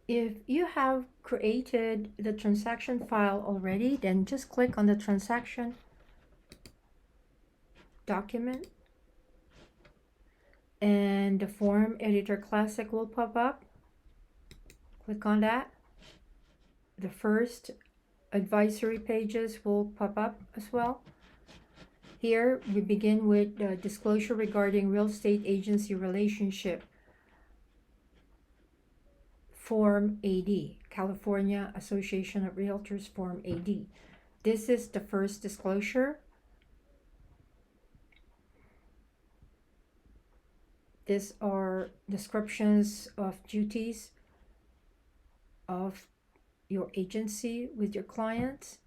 If you have created the transaction file already, then just click on the transaction document and the Form Editor Classic will pop up. Click on that. The first advisory pages will pop up as well. Here we begin with the disclosure regarding real estate agency relationship. Form AD, California Association of Realtors Form AD. This is the first disclosure. These are descriptions of duties of your agency with your clients,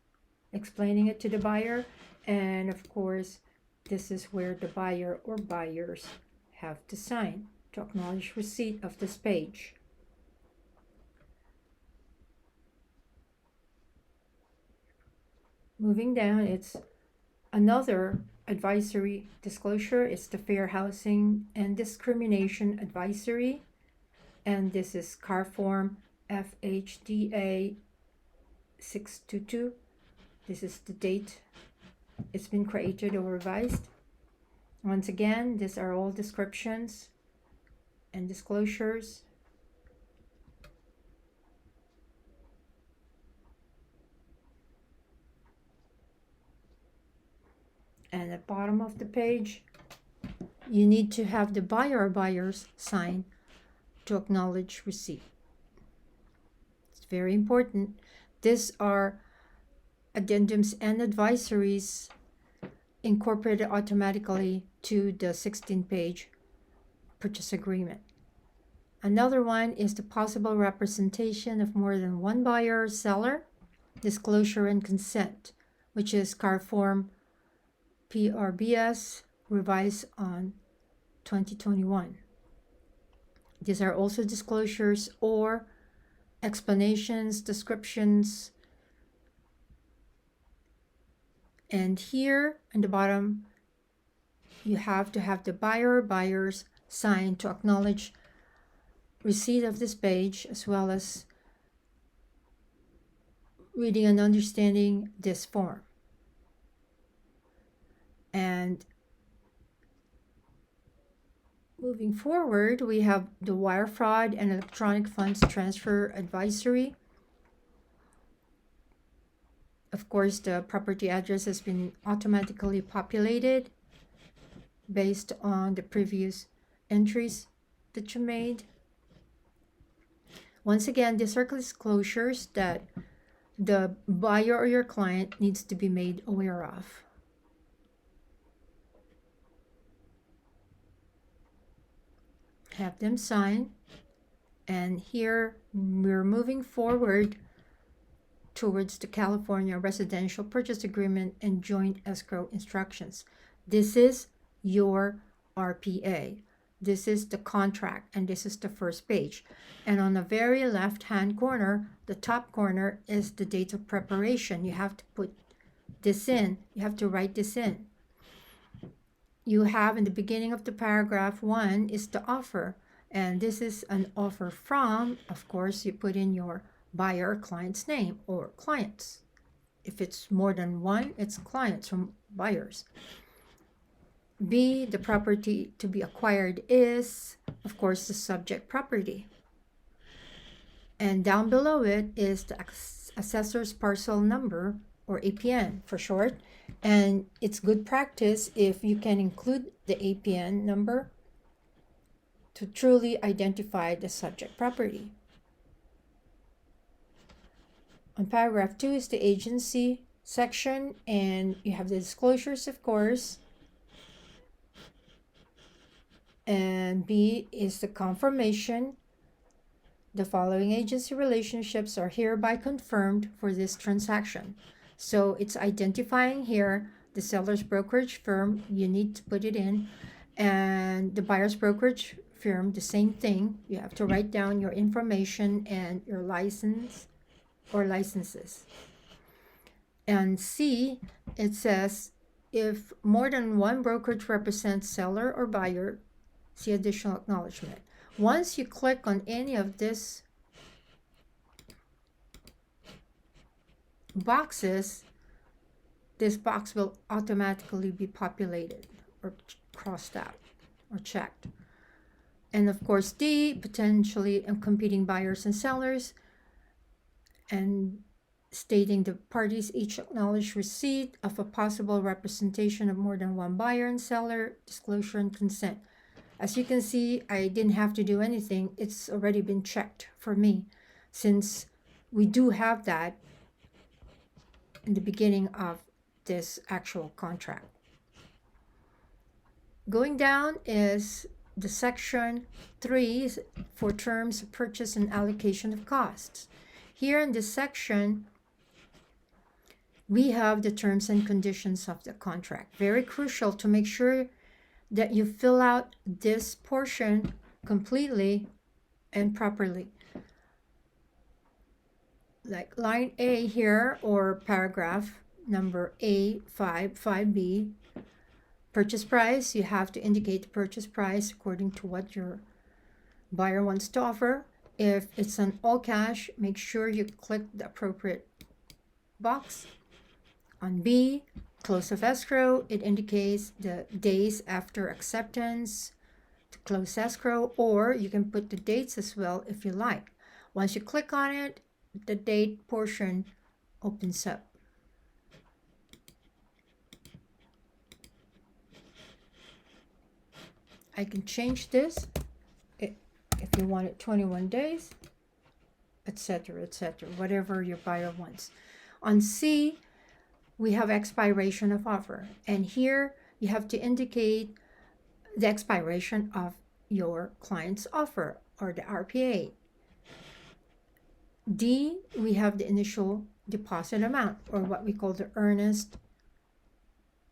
explaining it to the buyer, and of course, this is where the buyer or buyers have to sign to acknowledge receipt of this page. Moving down, it's another advisory disclosure. It's the Fair Housing and Discrimination Advisory, and this is C.A.R form FHDA 622. This is the date it's been created or revised. Once again, these are all descriptions and disclosures. And at the bottom of the page, you need to have the buyer or buyers sign to acknowledge receipt. It's very important. These are addendums and advisories incorporated automatically to the 16-page purchase agreement. Another one is the possible representation of more than one buyer or seller, disclosure and consent, which is C.A.R form PRBS revised on 2021. These are also disclosures or explanations, descriptions. And here in the bottom, you have to have the buyer or buyers sign to acknowledge receipt of this page, as well as reading and understanding this form. And moving forward, we have the wire fraud and electronic funds transfer advisory. Of course, the property address has been automatically populated based on the previous entries that you made. Once again, these are disclosures that the buyer or your client needs to be made aware of. Have them sign, and here we're moving forward towards the California Residential Purchase Agreement and Joint Escrow Instructions. This is your RPA. This is the contract, and this is the first page. And on the very left-hand corner, the top corner, is the date of preparation. You have to put this in. You have to write this in. You have in the beginning of the paragraph 1 is the offer, and this is an offer from, of course, you put in your buyer or client's name, or clients. If it's more than one, it's clients from buyers. B, the property to be acquired is, of course, the subject property. And down below it is the assessor's parcel number, or APN for short. And it's good practice if you can include the APN number to truly identify the subject property. On paragraph 2 is the agency section, and you have the disclosures, of course. And B is the confirmation. The following agency relationships are hereby confirmed for this transaction. So it's identifying here the seller's brokerage firm, you need to put it in, and the buyer's brokerage firm, the same thing. You have to write down your information and your license or licenses. And C, it says if more than one brokerage represents seller or buyer, see additional acknowledgement. Once you click on any of this boxes, this box will automatically be populated or crossed out or checked. And of course, D, potentially competing buyers and sellers, and stating the parties each acknowledge receipt of a possible representation of more than one buyer and seller, disclosure and consent. As you can see, I didn't have to do anything. It's already been checked for me, since we do have that in the beginning of this actual contract. Going down is the section 3 for terms of purchase and allocation of costs. Here in this section, we have the terms and conditions of the contract. Very crucial to make sure that you fill out this portion completely and properly. Like line A here, or paragraph number A5, 5B, purchase price, you have to indicate the purchase price according to what your buyer wants to offer. If it's an all cash, make sure you click the appropriate box. On B, close of escrow, it indicates the days after acceptance to close escrow, or you can put the dates as well if you like. Once you click on it, the date portion opens up. I can change this if you want it 21 days, etc., whatever your buyer wants. On C, we have expiration of offer, and here you have to indicate the expiration of your client's offer, or the RPA. D, we have the initial deposit amount, or what we call the earnest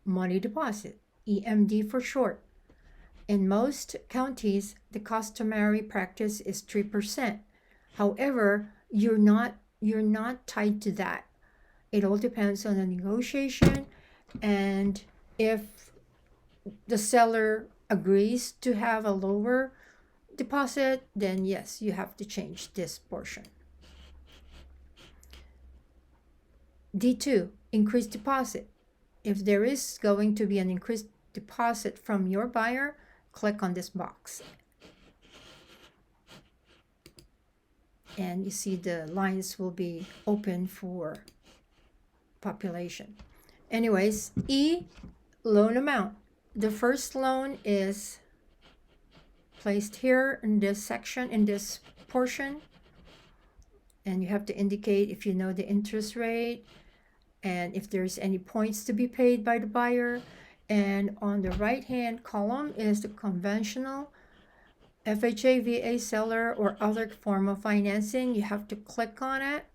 money deposit, EMD for short. In most counties, the customary practice is 3%. However, you're not tied to that. It all depends on the negotiation, and if the seller agrees to have a lower deposit, then yes, you have to change this portion. D2, increased deposit. If there is going to be an increased deposit from your buyer, click on this box. And you see the lines will be open for population. Anyways, E, loan amount. The first loan is placed here in this section, in this portion. And you have to indicate if you know the interest rate and if there's any points to be paid by the buyer. And on the right hand column is the conventional FHA, VA, seller, or other form of financing. You have to click on it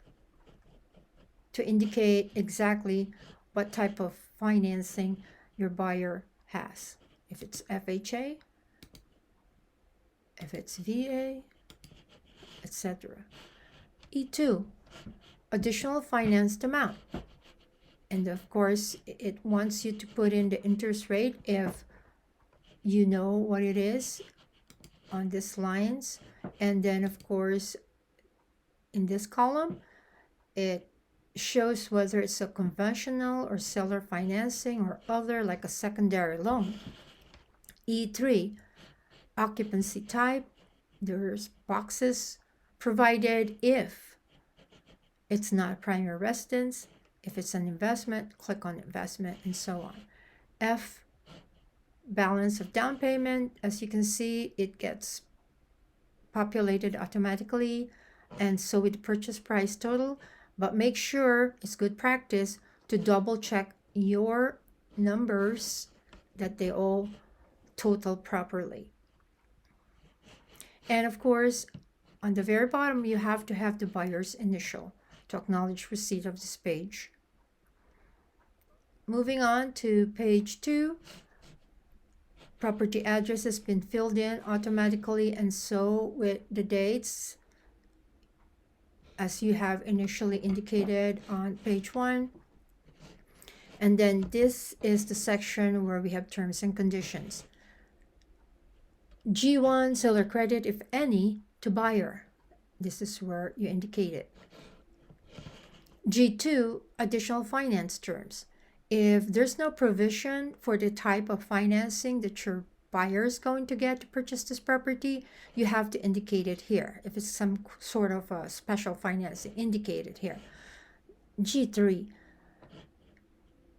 to indicate exactly what type of financing your buyer has. If it's FHA, if it's VA, etc. E2, additional financed amount. And of course, it wants you to put in the interest rate if you know what it is on these lines. And then of course, in this column, it shows whether it's a conventional or seller financing or other, like a secondary loan. E3, occupancy type. There's boxes provided if it's not a primary residence. If it's an investment, click on investment, and so on. F, balance of down payment. As you can see, it gets populated automatically, and so with the purchase price total. But make sure, it's good practice to double check your numbers, that they all total properly. And of course, on the very bottom, you have to have the buyer's initial to acknowledge receipt of this page. Moving on to page 2, property address has been filled in automatically, and so with the dates as you have initially indicated on page 1. And then this is the section where we have terms and conditions. G1, seller credit, if any, to buyer. This is where you indicate it. G2, additional finance terms. If there's no provision for the type of financing that your buyer is going to get to purchase this property, you have to indicate it here. If it's some sort of a special financing, indicate it here. G3,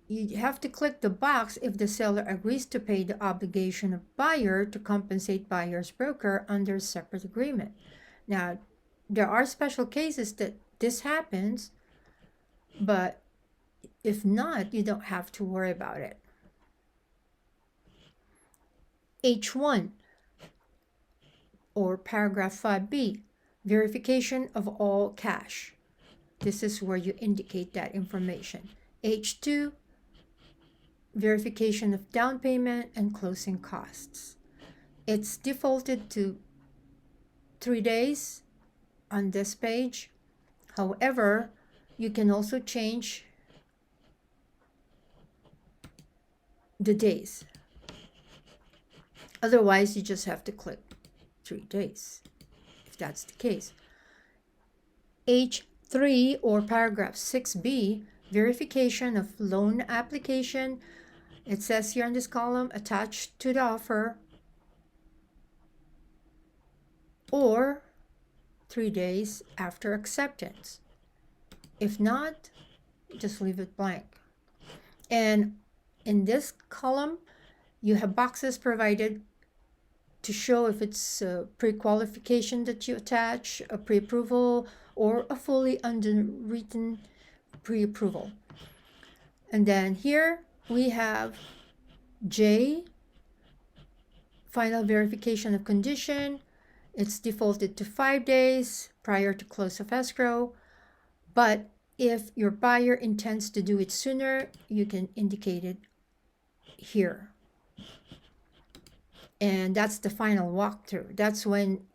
you have to click the box if the seller agrees to pay the obligation of buyer to compensate buyer's broker under a separate agreement. Now, there are special cases that this happens, but if not, you don't have to worry about it. H1 or paragraph 5B, verification of all cash. This is where you indicate that information. H2, verification of down payment and closing costs. It's defaulted to 3 days on this page. However, you can also change the days. Otherwise, you just have to click 3 days, if that's the case. H3 or paragraph 6B, verification of loan application. It says here in this column, attached to the offer, or 3 days after acceptance. If not, just leave it blank. And in this column, you have boxes provided to show if it's a pre-qualification that you attach, a pre-approval, or a fully underwritten pre-approval. And then here we have J, final verification of condition. It's defaulted to 5 days prior to close of escrow. But if your buyer intends to do it sooner, you can indicate it here. And that's the final walkthrough. That's when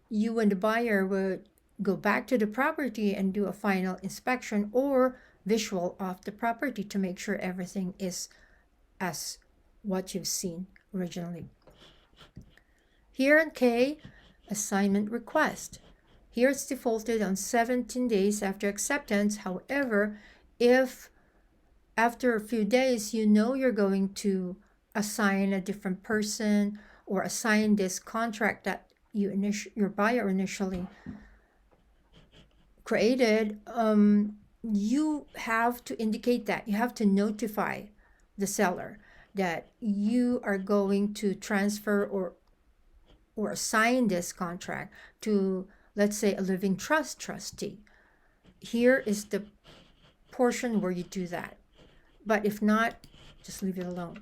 you and the buyer would go back to the property and do a final inspection or visual of the property to make sure everything is as what you've seen originally. Here in K, assignment request. Here it's defaulted on 17 days after acceptance. However, if after a few days you know you're going to assign a different person or assign this contract that your buyer initially created, you have to indicate that. You have to notify the seller that you are going to transfer or assign this contract to, let's say, a living trust trustee. Here is the portion where you do that. But if not, just leave it alone.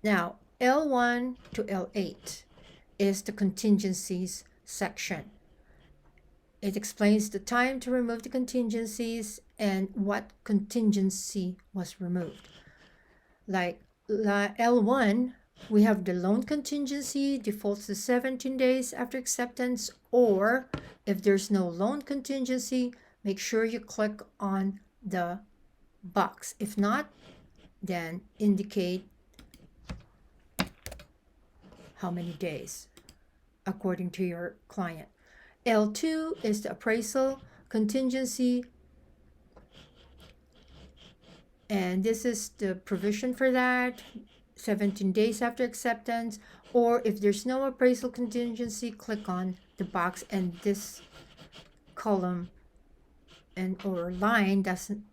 Now, L1 to L8 is the contingencies section. It explains the time to remove the contingencies and what contingency was removed. Like L1, we have the loan contingency defaults to 17 days after acceptance, or if there's no loan contingency, make sure you click on the box. If not, then indicate how many days according to your client. L2 is the appraisal contingency, and this is the provision for that, 17 days after acceptance, or if there's no appraisal contingency, click on the box and this column and or line doesn't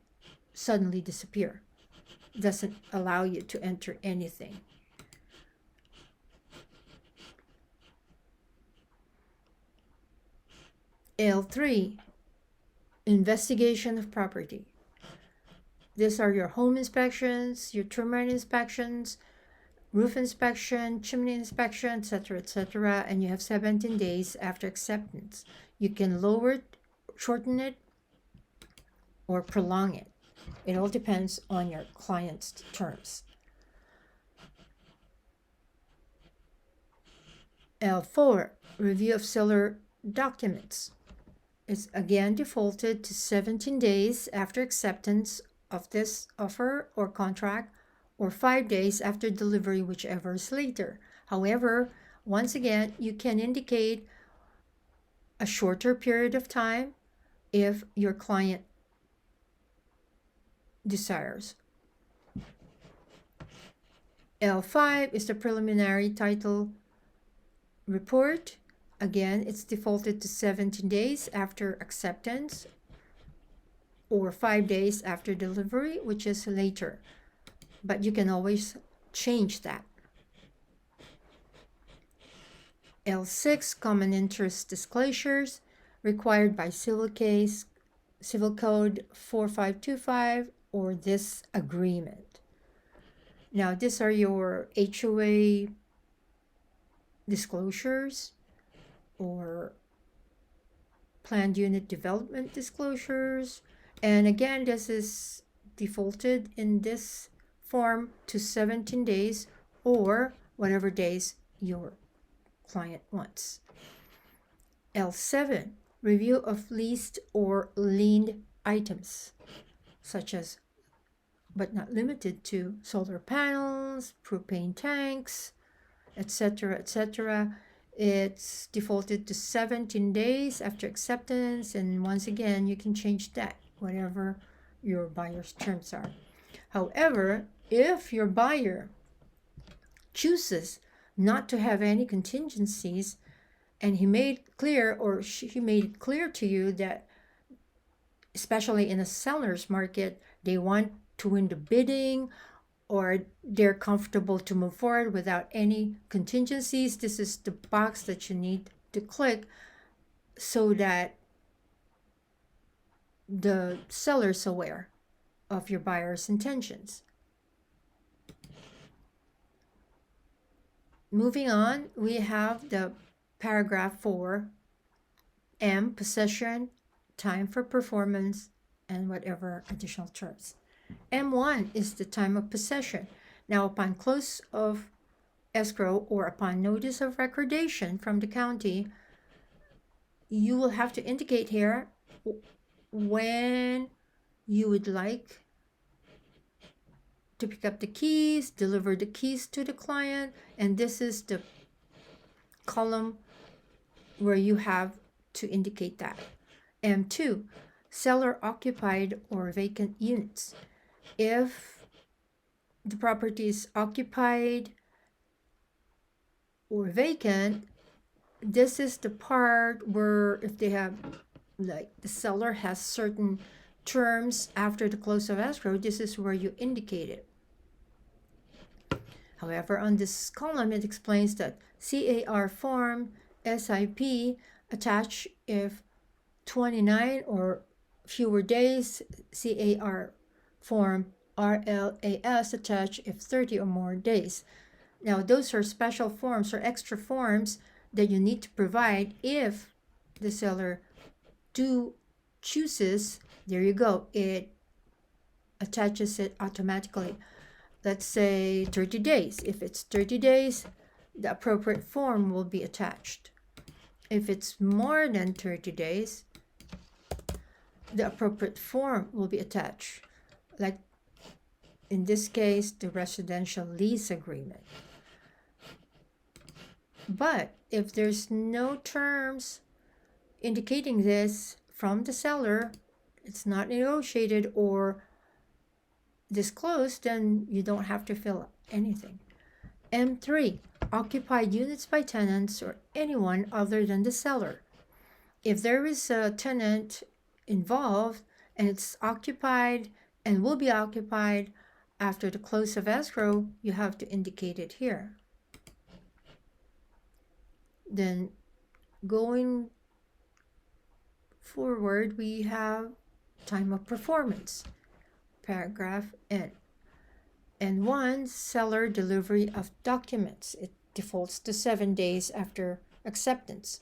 suddenly disappear. Doesn't allow you to enter anything. L3, investigation of property. These are your home inspections, your termite inspections, roof inspection, chimney inspection, etc., and you have 17 days after acceptance. You can lower it, shorten it, or prolong it. It all depends on your client's terms. L4, review of seller documents. It's again defaulted to 17 days after acceptance of this offer or contract, or 5 days after delivery, whichever is later. However, once again, you can indicate a shorter period of time if your client desires. L5 is the preliminary title report. Again, it's defaulted to 17 days after acceptance or 5 days after delivery, which is later. But you can always change that. L6, common interest disclosures required by Civil Code 4525 or this agreement. Now, these are your HOA disclosures or planned unit development disclosures. And again, this is defaulted in this form to 17 days or whatever days your client wants. L7, review of leased or liened items, such as but not limited to solar panels, propane tanks, etc., etc. It's defaulted to 17 days after acceptance, and once again, you can change that, whatever your buyer's terms are. However, if your buyer chooses not to have any contingencies, and he made clear or she made it clear to you that, especially in a seller's market, they want to win the bidding or they're comfortable to move forward without any contingencies, this is the box that you need to click so that the seller's aware of your buyer's intentions. Moving on, we have the paragraph 4, M, possession, time for performance, and whatever additional terms. M1 is the time of possession. Now, upon close of escrow or upon notice of recordation from the county, you will have to indicate here when you would like to pick up the keys, deliver the keys to the client, and this is the column where you have to indicate that. M2, seller occupied or vacant units. If the property is occupied or vacant, this is the part where if they have, like the seller has certain terms after the close of escrow, this is where you indicate it. However, on this column, it explains that C.A.R. form SIP attached if 29 or fewer days, C.A.R. form RLAS attached if 30 or more days. Now, those are special forms or extra forms that you need to provide if the seller chooses. There you go. It attaches it automatically. Let's say 30 days. If it's 30 days, the appropriate form will be attached. If it's more than 30 days, the appropriate form will be attached. Like in this case, the residential lease agreement. But if there's no terms indicating this from the seller, it's not negotiated or disclosed, then you don't have to fill out anything. M3, occupied units by tenants or anyone other than the seller. If there is a tenant involved and it's occupied and will be occupied after the close of escrow, you have to indicate it here. Then going forward, we have time of performance, paragraph N. And 1, seller delivery of documents. It defaults to 7 days after acceptance.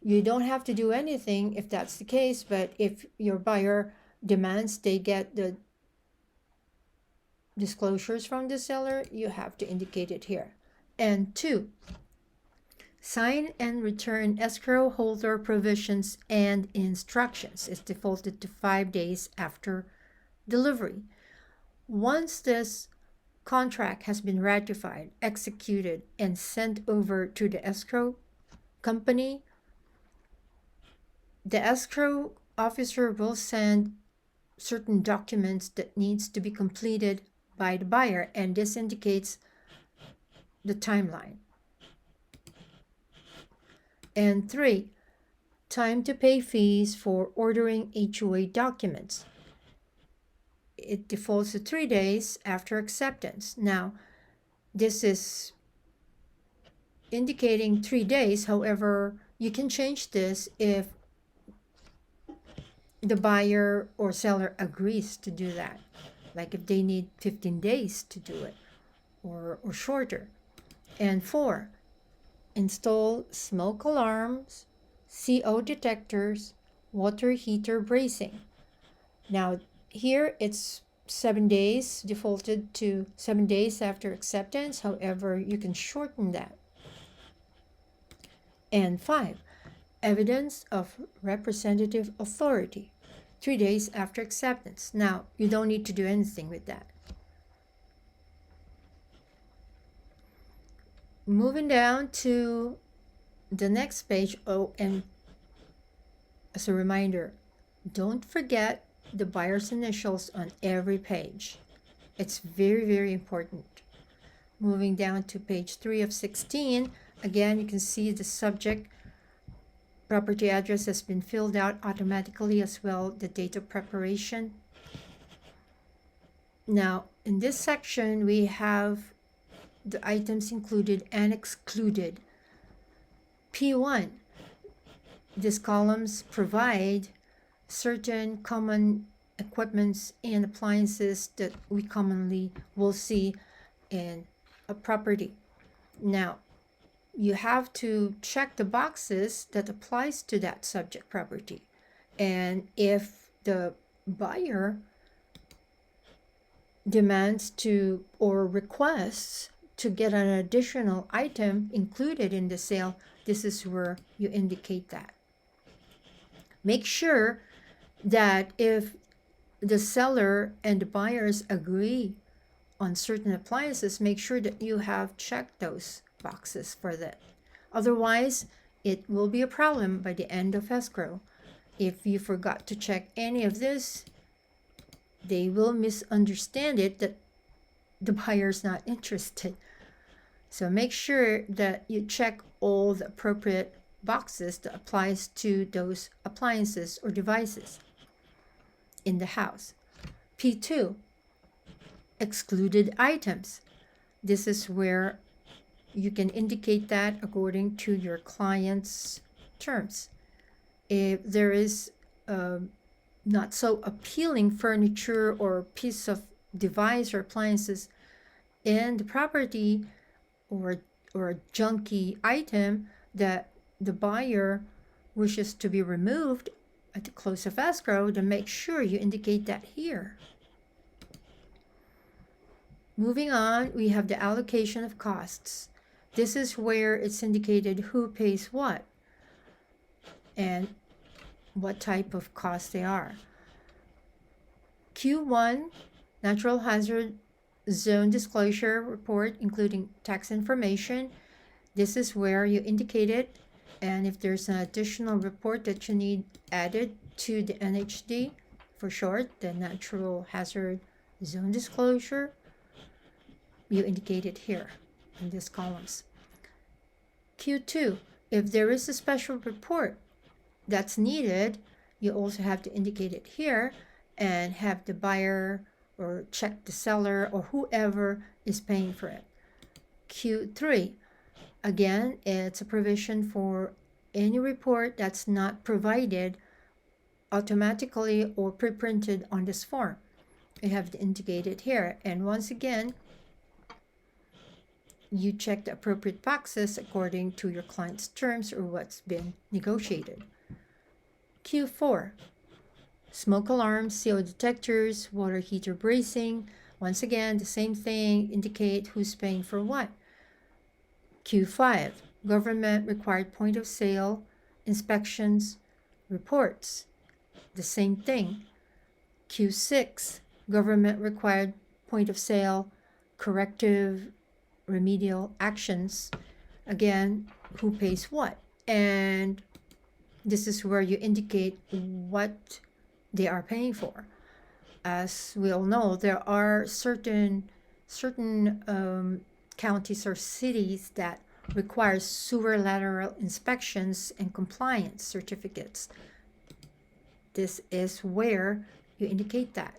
You don't have to do anything if that's the case, but if your buyer demands they get the disclosures from the seller, you have to indicate it here. And 2, sign and return escrow holder provisions and instructions. It's defaulted to 5 days after delivery. Once this contract has been ratified, executed, and sent over to the escrow company, The escrow officer will send certain documents that needs to be completed by the buyer, and this indicates the timeline. And 3, time to pay fees for ordering HOA documents. It defaults to 3 days after acceptance. Now, this is indicating 3 days. However, you can change this if the buyer or seller agrees to do that. Like if they need 15 days to do it or shorter. And 4, install smoke alarms, CO detectors, water heater bracing. Now here it's 7 days, defaulted to 7 days after acceptance. However, you can shorten that. And 5, evidence of representative authority, 3 days after acceptance. Now, you don't need to do anything with that. Moving down to the next page. Oh, and as a reminder, don't forget the buyer's initials on every page. It's very, very important. Moving down to page 3 of 16, again, you can see the subject property address has been filled out automatically, as well the date of preparation. Now, in this section, we have the items included and excluded. P1, these columns provide certain common equipments and appliances that we commonly will see in a property. Now, you have to check the boxes that applies to that subject property. And if the buyer demands to or requests to get an additional item included in the sale, this is where you indicate that. Make sure that if the seller and the buyers agree on certain appliances, make sure that you have checked those boxes for that. Otherwise, it will be a problem by the end of escrow. If you forgot to check any of this, they will misunderstand it that the buyer's not interested. So make sure that you check all the appropriate boxes that applies to those appliances or devices in the house. P2, excluded items. This is where you can indicate that according to your client's terms. If there is not so appealing furniture or piece of device or appliances in the property, or a junky item that the buyer wishes to be removed at the close of escrow, then make sure you indicate that here. Moving on, we have the allocation of costs. This is where it's indicated who pays what and what type of costs they are. Q1, natural hazard zone disclosure report, including tax information. This is where you indicate it, and if there's an additional report that you need added to the NHD, for short, the natural hazard zone disclosure, you indicate it here in these columns. Q2, if there is a special report that's needed, you also have to indicate it here and have the buyer or check the seller or whoever is paying for it. Q3, again, it's a provision for any report that's not provided automatically or pre-printed on this form. You have to indicate it here. And once again, you check the appropriate boxes according to your client's terms or what's been negotiated. Q4, smoke alarms, CO detectors, water heater bracing. Once again, the same thing, indicate who's paying for what. Q5, government required point of sale, inspections, reports. The same thing. Q6, government required point of sale, corrective, remedial actions. Again, who pays what. And This is where you indicate what they are paying for. As we all know, there are certain counties or cities that require sewer lateral inspections and compliance certificates. This is where you indicate that.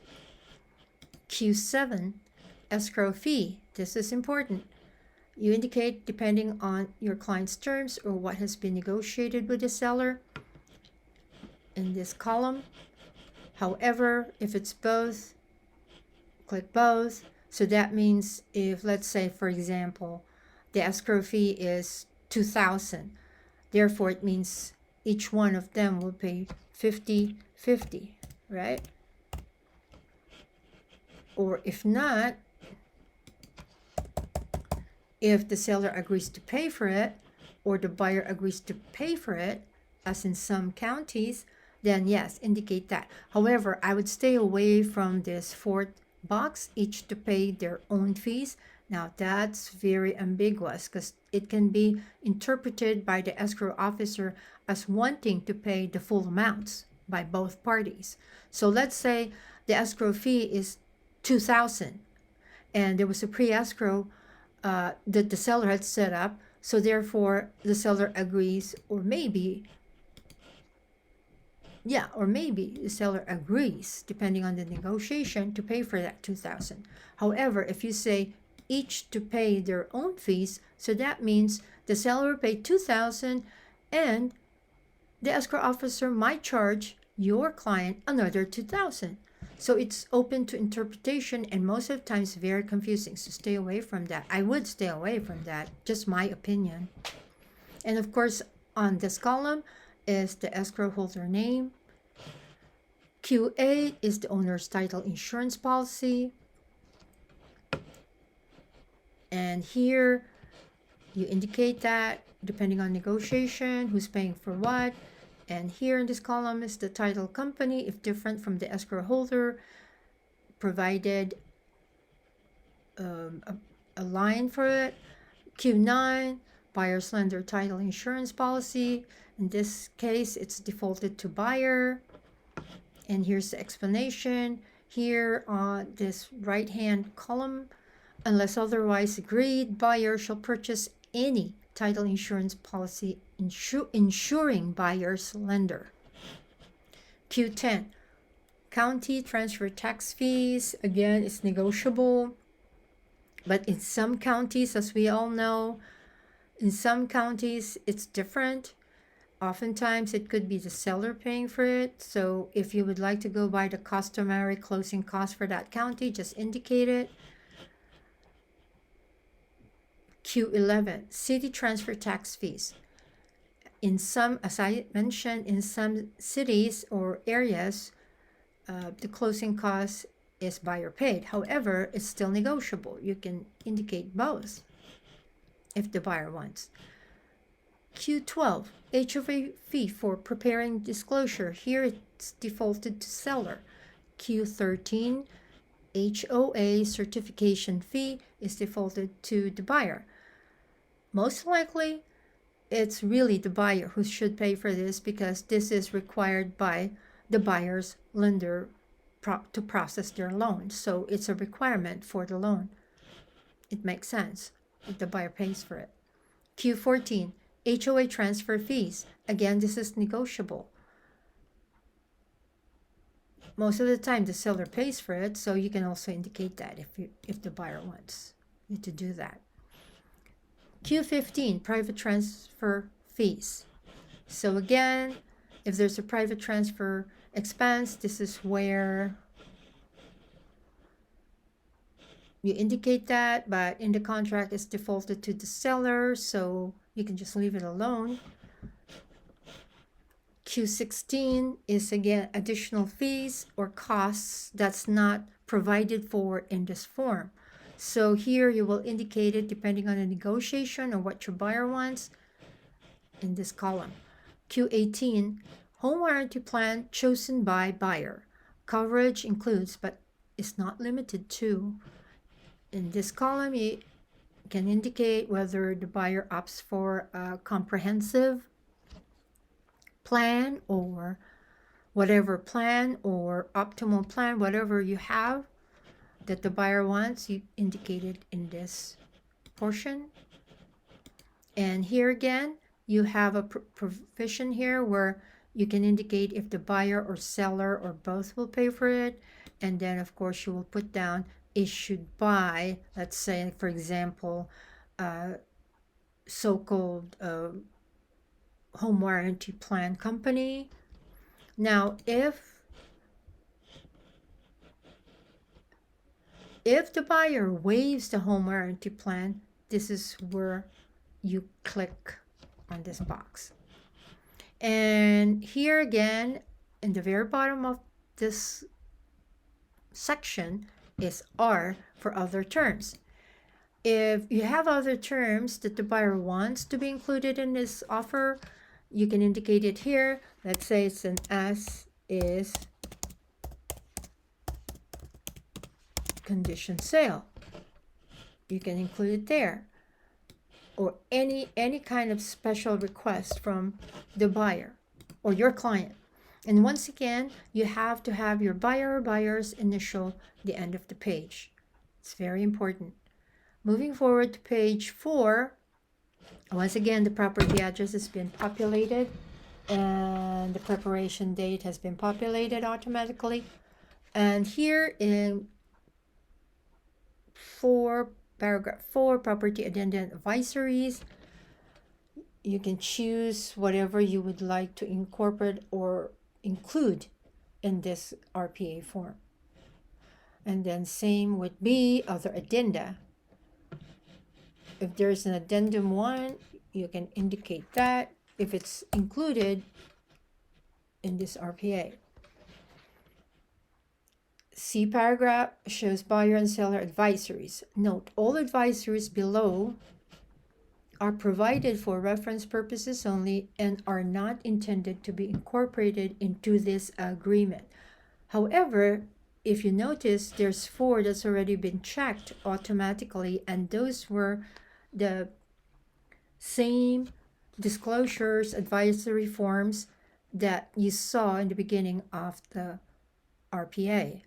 Q7, escrow fee. This is important. You indicate depending on your client's terms or what has been negotiated with the seller in this column. However, if it's both, click both. So that means if, let's say, for example, the escrow fee is $2,000, therefore it means each one of them will pay 50/50, right? Or if not, if the seller agrees to pay for it or the buyer agrees to pay for it, as in some counties, then yes, indicate that. However, I would stay away from this fourth box, each to pay their own fees. Now that's very ambiguous because it can be interpreted by the escrow officer as wanting to pay the full amounts by both parties. So let's say the escrow fee is $2,000 and there was a pre-escrow that the seller had set up. So therefore the seller agrees, or maybe the seller agrees, depending on the negotiation, to pay for that $2,000. However, if you say each to pay their own fees, so that means the seller will pay $2,000 and the escrow officer might charge your client another $2,000. So it's open to interpretation and most of the times very confusing. So stay away from that. I would stay away from that, just my opinion. And of course, on this column is the escrow holder name. Q8 is the owner's title insurance policy. And here you indicate that depending on negotiation, who's paying for what. And here in this column is the title company, if different from the escrow holder, provided a line for it. Q9, buyer's lender title insurance policy. In this case, it's defaulted to buyer. And here's the explanation. Here on this right-hand column, unless otherwise agreed, buyer shall purchase any title insurance policy insuring buyer's lender. Q10, county transfer tax fees. Again, it's negotiable. But in some counties, as we all know, in some counties, it's different. Oftentimes, it could be the seller paying for it. So if you would like to go by the customary closing cost for that county, just indicate it. Q11, city transfer tax fees. In some, as I mentioned, in some cities or areas, the closing cost is buyer paid. However, it's still negotiable. You can indicate both if the buyer wants. Q12, HOA fee for preparing disclosure. Here it's defaulted to seller. Q13, HOA certification fee is defaulted to the buyer. Most likely, it's really the buyer who should pay for this because this is required by the buyer's lender to process their loan. So it's a requirement for the loan. It makes sense if the buyer pays for it. Q14, HOA transfer fees. Again, this is negotiable. Most of the time, the seller pays for it, so you can also indicate that if the buyer wants you to do that. Q15, private transfer fees. So again, if there's a private transfer expense, this is where you indicate that, but in the contract it's defaulted to the seller, so you can just leave it alone. Q16 is again additional fees or costs that's not provided for in this form. So here you will indicate it depending on the negotiation or what your buyer wants in this column. Q18, home warranty plan chosen by buyer. Coverage includes but is not limited to. In this column, you can indicate whether the buyer opts for a comprehensive plan or whatever plan or optimal plan, whatever you have that the buyer wants, you indicate it in this portion. And here again, you have a provision here where you can indicate if the buyer or seller or both will pay for it. And then, of course, you will put down issued by, let's say, for example, so-called home warranty plan company. Now, if the buyer waives the home warranty plan, this is where you click on this box. And here again, in the very bottom of this section is R for other terms. If you have other terms that the buyer wants to be included in this offer, you can indicate it here. Let's say it's an as is condition sale. You can include it there. Or any kind of special request from the buyer or your client. And once again, you have to have your buyer or buyer's initial at the end of the page. It's very important. Moving forward to page 4, once again, the property address has been populated and the preparation date has been populated automatically. And here in paragraph 4, property addendum advisories, you can choose whatever you would like to incorporate or include in this RPA form. And then same with B, other addenda. If there's an addendum 1, you can indicate that if it's included in this RPA. C paragraph shows buyer and seller advisories. Note, all advisories below are provided for reference purposes only and are not intended to be incorporated into this agreement. However, if you notice, there's 4 that's already been checked automatically, and those were the same disclosures, advisory forms that you saw in the beginning of the RPA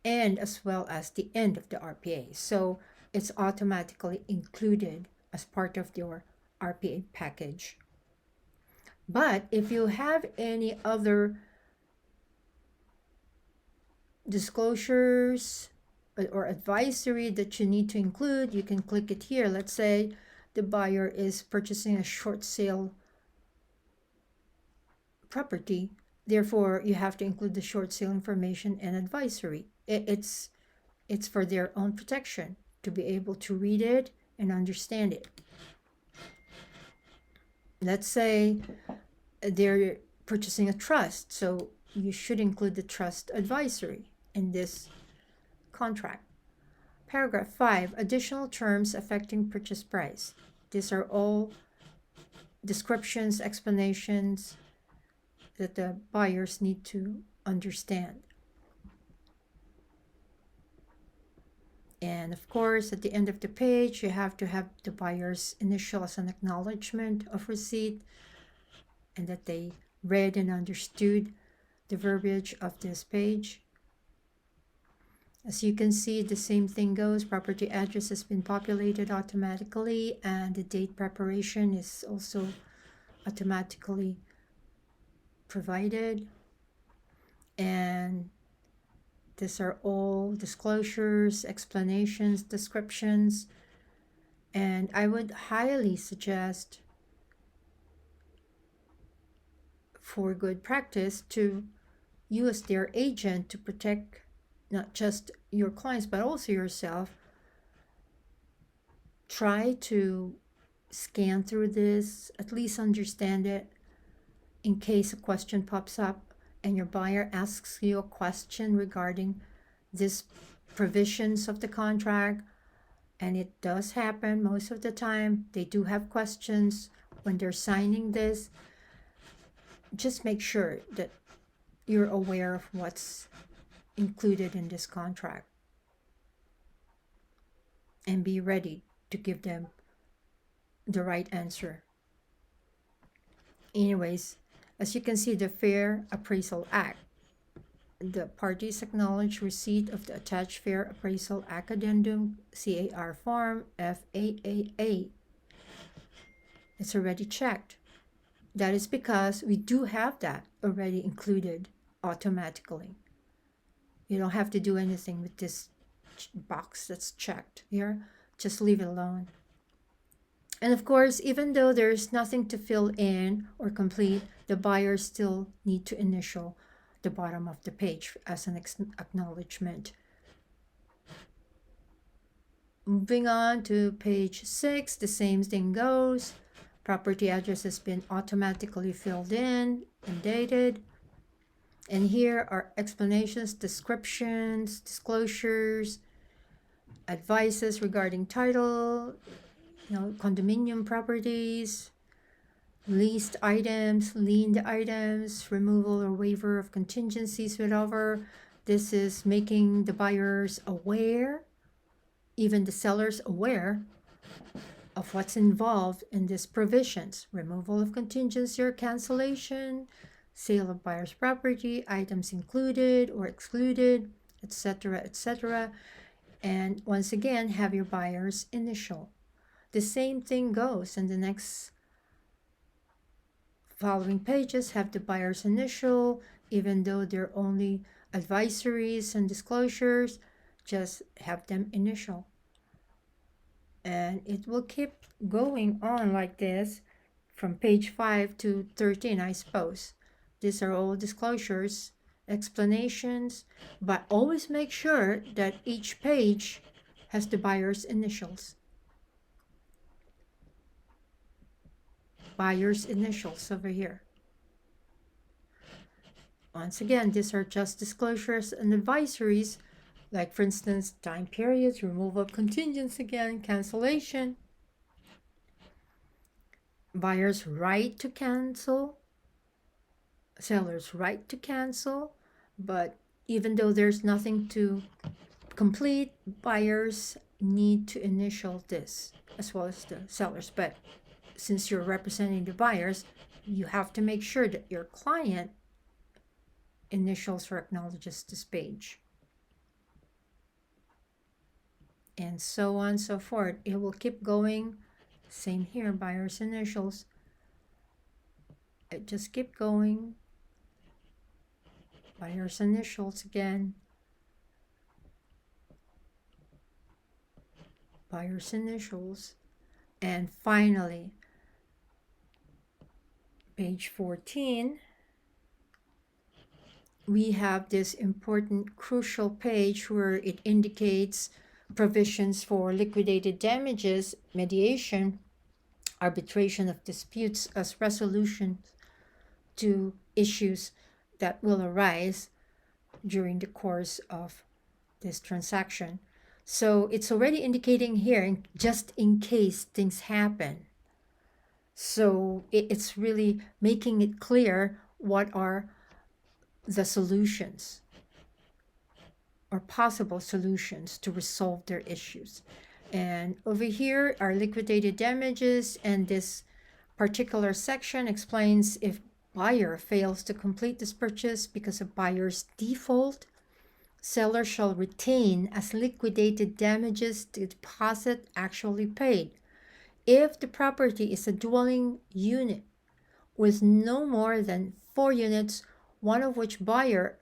and as well as the end of the RPA. So it's automatically included as part of your RPA package. But if you have any other disclosures or advisory that you need to include, you can click it here. Let's say the buyer is purchasing a short sale property. Therefore, you have to include the short sale information and advisory. It's for their own protection to be able to read it and understand it. Let's say they're purchasing a trust, so you should include the trust advisory in this contract. Paragraph 5, additional terms affecting purchase price. These are all descriptions, explanations that the buyers need to understand. And of course, at the end of the page, you have to have the buyer's initial as an acknowledgement of receipt and that they read and understood the verbiage of this page. As you can see, the same thing goes. Property address has been populated automatically, and the date preparation is also automatically provided. And these are all disclosures, explanations, descriptions. And I would highly suggest for good practice to use their agent to protect not just your clients, but also yourself. Try to scan through this, at least understand it in case a question pops up and your buyer asks you a question regarding these provisions of the contract. And it does happen most of the time. They do have questions when they're signing this. Just make sure that you're aware of what's included in this contract and be ready to give them the right answer. Anyways, As you can see, the Fair Appraisal Act. The parties acknowledge receipt of the attached Fair Appraisal Act Addendum C.A.R. Form FAAA. It's already checked. That is because we do have that already included automatically. You don't have to do anything with this box that's checked here. Just leave it alone. And of course, even though there's nothing to fill in or complete, the buyers still need to initial the bottom of the page as an acknowledgement. Moving on to page 6, the same thing goes. Property address has been automatically filled in and dated. And here are explanations, descriptions, disclosures, advices regarding title, condominium properties, leased items, liened items, removal or waiver of contingencies, whatever. This is making the buyers aware, even the sellers aware of what's involved in these provisions. Removal of contingency or cancellation, sale of buyer's property, items included or excluded, etc., etc. And once again, have your buyer's initial. The same thing goes in the next following pages, have the buyer's initial, even though they're only advisories and disclosures, just have them initial. And it will keep going on like this from page 5 to 13, I suppose. These are all disclosures, explanations, but always make sure that each page has the buyer's initials. Buyer's initials over here. Once again, these are just disclosures and advisories, like for instance, time periods, removal of contingency again, cancellation, buyer's right to cancel, seller's right to cancel, but even though there's nothing to complete, buyers need to initial this as well as the sellers. But since you're representing the buyers, you have to make sure that your client initials or acknowledges this page. And so on and so forth. It will keep going. Same here, buyer's initials. It just keep going. Buyer's initials again. Buyer's initials. And finally, page 14, we have this important, crucial page where it indicates provisions for liquidated damages, mediation, arbitration of disputes as resolution to issues that will arise during the course of this transaction. So it's already indicating here, just in case things happen. So it's really making it clear what are the solutions or possible solutions to resolve their issues. And over here are liquidated damages, and this particular section explains if buyer fails to complete this purchase because of buyer's default, seller shall retain as liquidated damages the deposit actually paid. If the property is a dwelling unit with no more than 4 units, one of which buyer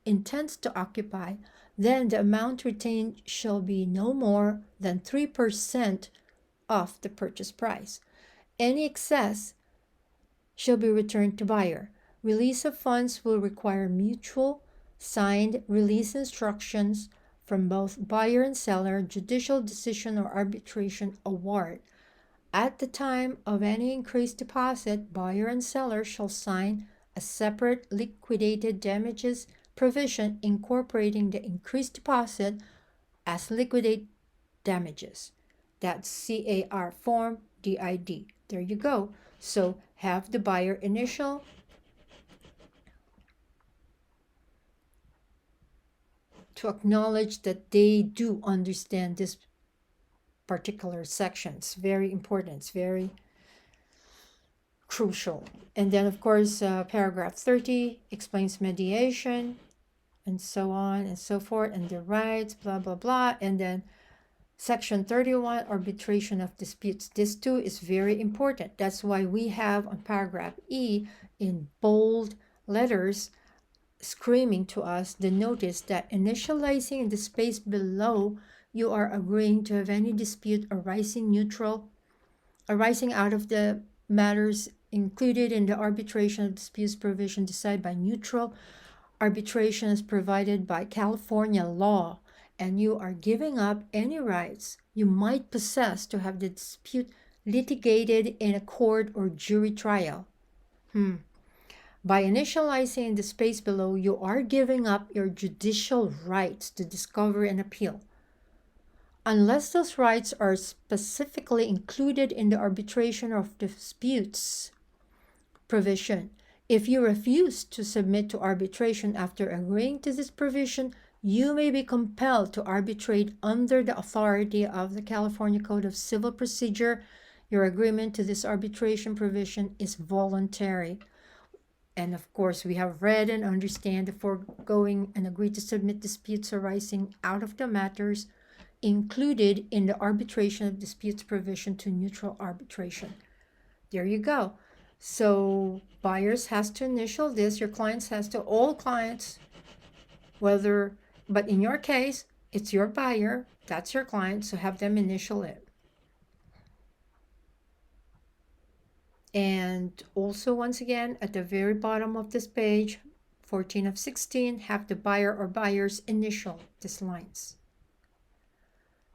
intends to occupy, then the amount retained shall be no more than 3% of the purchase price. Any excess shall be returned to buyer. Release of funds will require mutual signed release instructions from both buyer and seller, judicial decision or arbitration award. At the time of any increased deposit, buyer and seller shall sign a separate liquidated damages provision incorporating the increased deposit as liquidate damages. That's C.A.R. Form DID. There you go. So have the buyer initial, to acknowledge that they do understand this particular section. It's very important. It's very crucial. And then, of course, paragraph 30 explains mediation and so on and so forth, and the rights, blah, blah, blah. And then section 31, arbitration of disputes. This too is very important. That's why we have on paragraph E in bold letters screaming to us the notice that initializing in the space below, you are agreeing to have any dispute arising out of the matters included in the arbitration of disputes provision decided by neutral arbitration as provided by California law, and you are giving up any rights you might possess to have the dispute litigated in a court or jury trial. By initializing in the space below, you are giving up your judicial rights to discover and appeal. Unless those rights are specifically included in the arbitration of disputes provision. If you refuse to submit to arbitration after agreeing to this provision, you may be compelled to arbitrate under the authority of the California Code of Civil Procedure. Your agreement to this arbitration provision is voluntary. And of course, we have read and understand the foregoing and agree to submit disputes arising out of the matters included in the arbitration of disputes provision to neutral arbitration. There you go. So buyers has to initial this, your clients has to, all clients, but in your case, it's your buyer, that's your client, so have them initial it. And also, once again, at the very bottom of this page, 14 of 16, have the buyer or buyers initial these lines.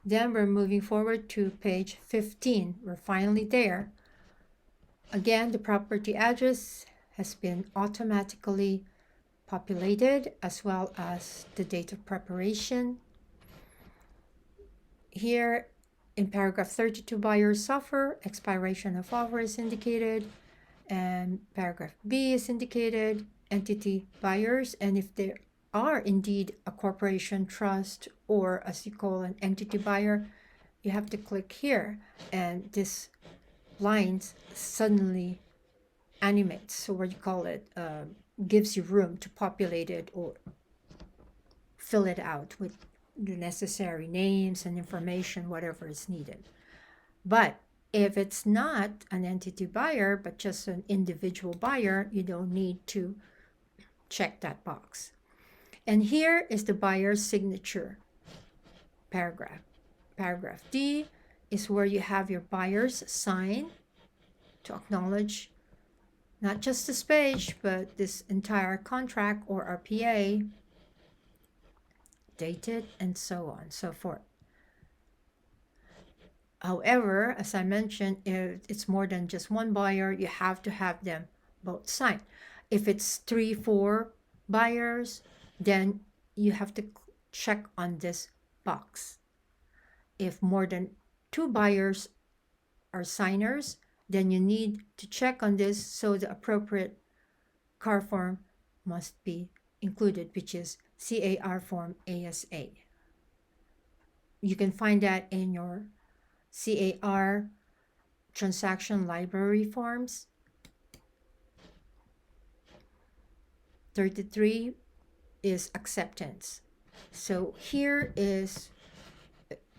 Then we're moving forward to page 15. We're finally there. Again, the property address has been automatically populated as well as the date of preparation. Here in paragraph 32, buyer's offer, expiration of offer is indicated, and paragraph B is indicated, entity buyers, and if there are indeed a corporation, trust, or as you call an entity buyer, you have to click here, and this lines suddenly animates, so what you call it, gives you room to populate it or fill it out with the necessary names and information, whatever is needed. But if it's not an entity buyer, but just an individual buyer, you don't need to check that box. And here is the buyer's signature paragraph. Paragraph D is where you have your buyers sign to acknowledge not just this page, but this entire contract or RPA, dated, and so on and so forth. However, as I mentioned, if it's more than just one buyer, you have to have them both sign. If it's 3-4 buyers, then you have to check on this box. If more than 2 buyers are signers, then you need to check on this, so the appropriate C.A.R form must be included, which is C.A.R form ASA. You can find that in your C.A.R transaction library forms. 33 is acceptance. So here is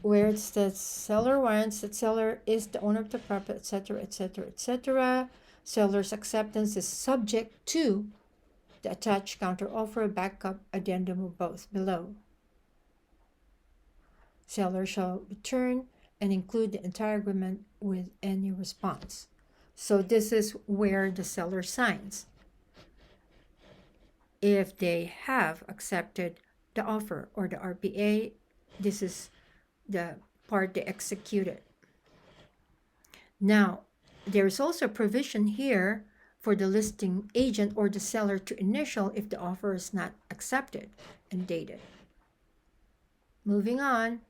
where it's the seller wants, that seller is the owner of the property, etc., etc., etc. Seller's acceptance is subject to the attached counteroffer, backup, addendum of both below. Seller shall return and include the entire agreement with any response. So this is where the seller signs. If they have accepted the offer or the RPA, this is the part they executed. Now, there is also a provision here for the listing agent or the seller to initial if the offer is not accepted and dated. Moving on.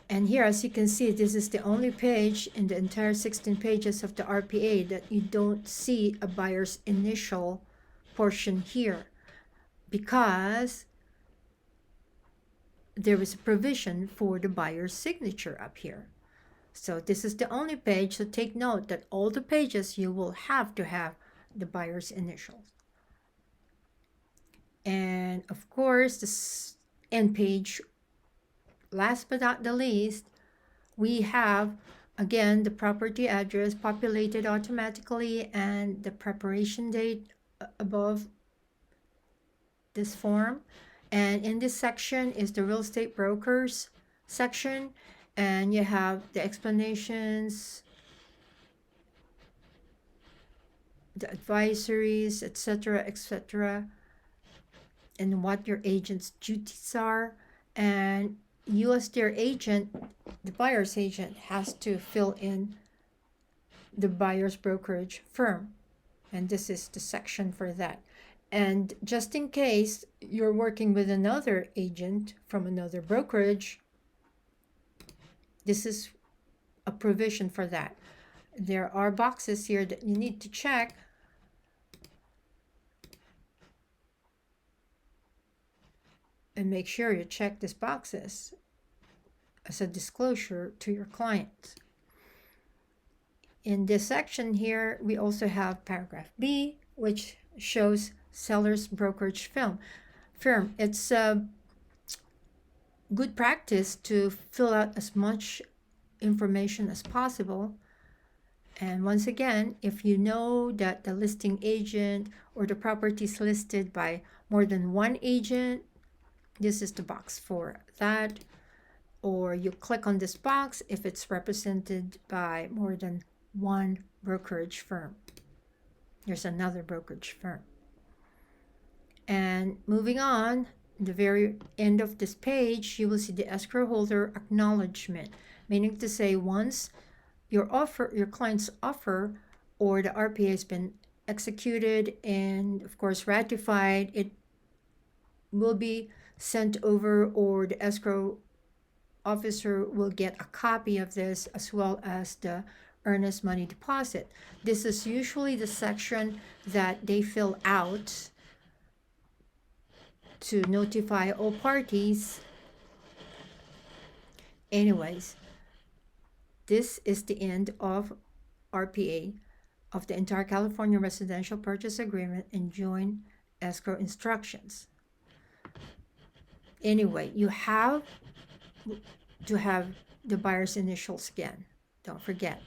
And here, as you can see, this is the only page in the entire 16 pages of the RPA that you don't see a buyer's initial portion here, because there is a provision for the buyer's signature up here. So this is the only page, so take note that all the pages you will have to have the buyer's initials. And of course, this end page, last but not the least, we have again the property address populated automatically and the preparation date above this form. And in this section is the real estate brokers section, and you have the explanations, the advisories, etc., etc., and what your agent's duties are. And you as their agent, the buyer's agent, has to fill in the buyer's brokerage firm, and this is the section for that. And just in case you're working with another agent from another brokerage, this is a provision for that. There are boxes here that you need to check. And make sure you check these boxes as a disclosure to your client. In this section here, we also have paragraph B, which shows seller's brokerage firm. It's a good practice to fill out as much information as possible. And once again, if you know that the listing agent or the property is listed by more than one agent, this is the box for that. Or you click on this box if it's represented by more than one brokerage firm. There's another brokerage firm. And moving on, the very end of this page, you will see the escrow holder acknowledgement, meaning to say once your client's offer or the RPA has been executed and of course ratified, it will be sent over, or the escrow officer will get a copy of this as well as the earnest money deposit. This is usually the section that they fill out to notify all parties. Anyways, this is the end of RPA, of the entire California Residential Purchase Agreement and Joint Escrow Instructions. Anyway, you have to have the buyer's initials again. Don't forget.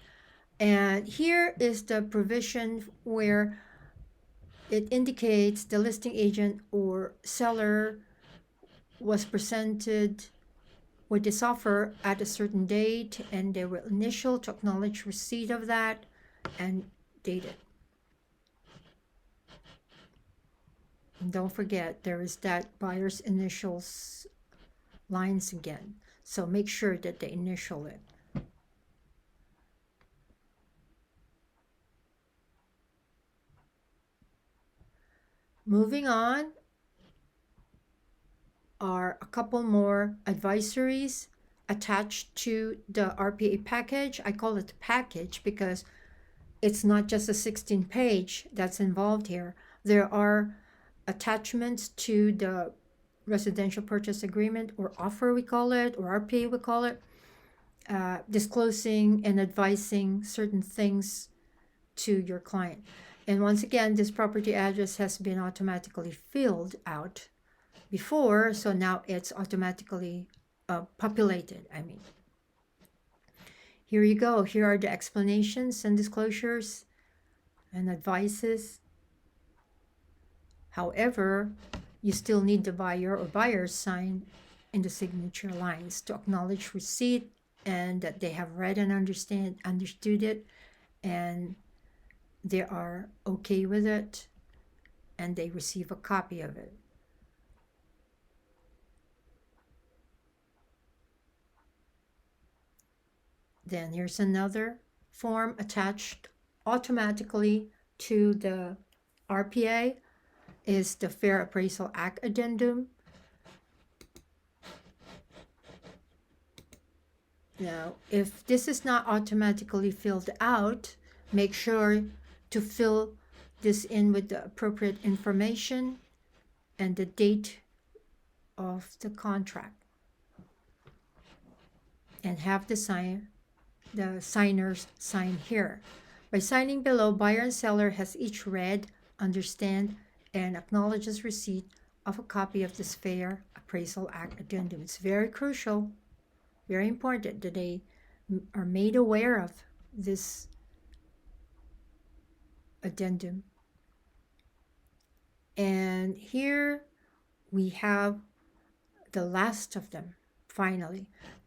And here is the provision where it indicates the listing agent or seller was presented with this offer at a certain date, and they will initial to acknowledge receipt of that and date it. And don't forget, there is that buyer's initials lines again. So make sure that they initial it. Moving on are a couple more advisories attached to the RPA package. I call it package because it's not just a 16-page that's involved here. There are attachments to the residential purchase agreement, or offer we call it, or RPA we call it, disclosing and advising certain things to your client. And once again, this property address has been automatically filled out before, so now it's automatically populated. Here you go. Here are the explanations and disclosures and advices. However, you still need the buyer or buyers sign in the signature lines to acknowledge receipt and that they have read and understood it, and they are okay with it, and they receive a copy of it. Then here's another form attached automatically to the RPA is the Fair Appraisal Act Addendum. Now, if this is not automatically filled out, make sure to fill this in with the appropriate information and the date of the contract, and have the sign the signers sign here. By signing below, buyer and seller has each read, understand, and acknowledges receipt of a copy of this Fair Appraisal Act addendum. It's very crucial, very important that they are made aware of this addendum. And here we have the last of them, finally.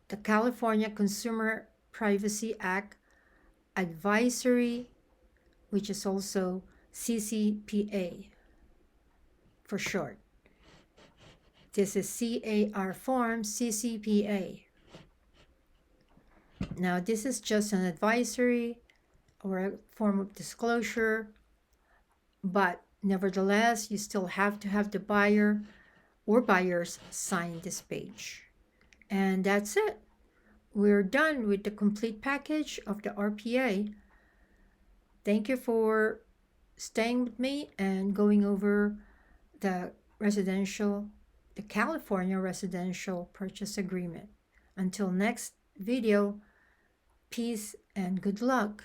The California Consumer Privacy Act Advisory, which is also CCPA for short. This is C.A.R. form CCPA. Now, this is just an advisory or a form of disclosure, but nevertheless, you still have to have the buyer or buyers sign this page. And that's it. We're done with the complete package of the RPA. Thank you for staying with me and going over the California Residential Purchase Agreement. Until next video, peace and good luck.